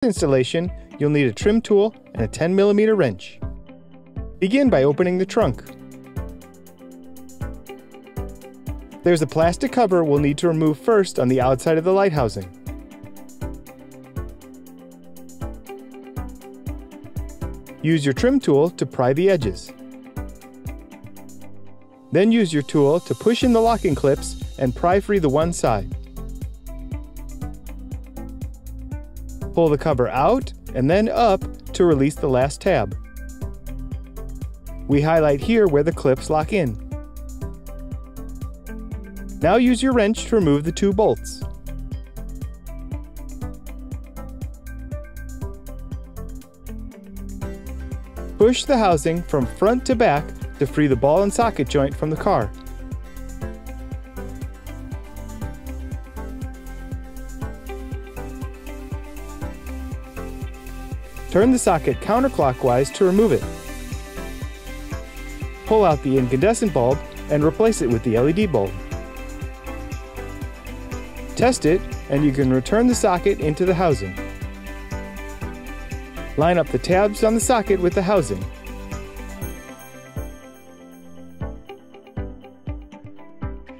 Installation, you'll need a trim tool and a 10mm wrench. Begin by opening the trunk. There's a plastic cover we'll need to remove first on the outside of the light housing. Use your trim tool to pry the edges. Then use your tool to push in the locking clips and pry free the one side. Pull the cover out and then up to release the last tab. We highlight here where the clips lock in. Now use your wrench to remove the 2 bolts. Push the housing from front to back to free the ball and socket joint from the car. Turn the socket counterclockwise to remove it. Pull out the incandescent bulb and replace it with the LED bulb. Test it, and you can return the socket into the housing. Line up the tabs on the socket with the housing.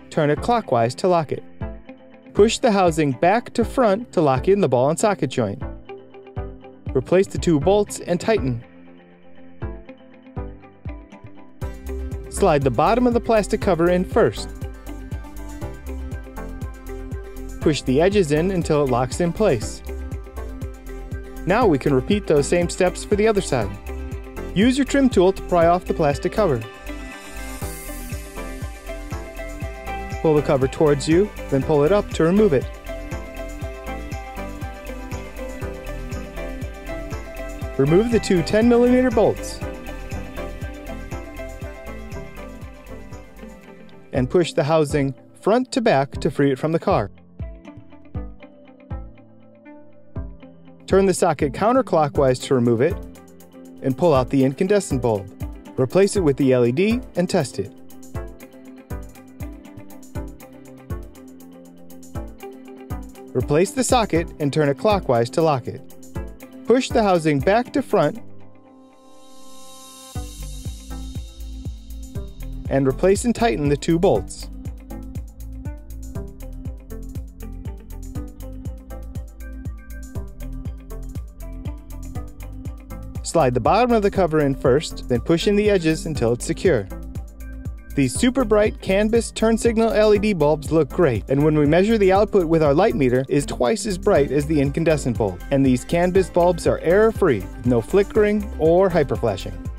Turn it clockwise to lock it. Push the housing back to front to lock in the ball and socket joint. Replace the 2 bolts and tighten. Slide the bottom of the plastic cover in first. Push the edges in until it locks in place. Now we can repeat those same steps for the other side. Use your trim tool to pry off the plastic cover. Pull the cover towards you, then pull it up to remove it. Remove the 2 10mm bolts and push the housing front to back to free it from the car. Turn the socket counterclockwise to remove it and pull out the incandescent bulb. Replace it with the LED and test it. Replace the socket and turn it clockwise to lock it. Push the housing back to front and replace and tighten the 2 bolts. Slide the bottom of the cover in first, then push in the edges until it's secure. These super bright canvas turn signal LED bulbs look great, and when we measure the output with our light meter, is twice as bright as the incandescent bulb. And these canvas bulbs are error-free, with no flickering or hyperflashing.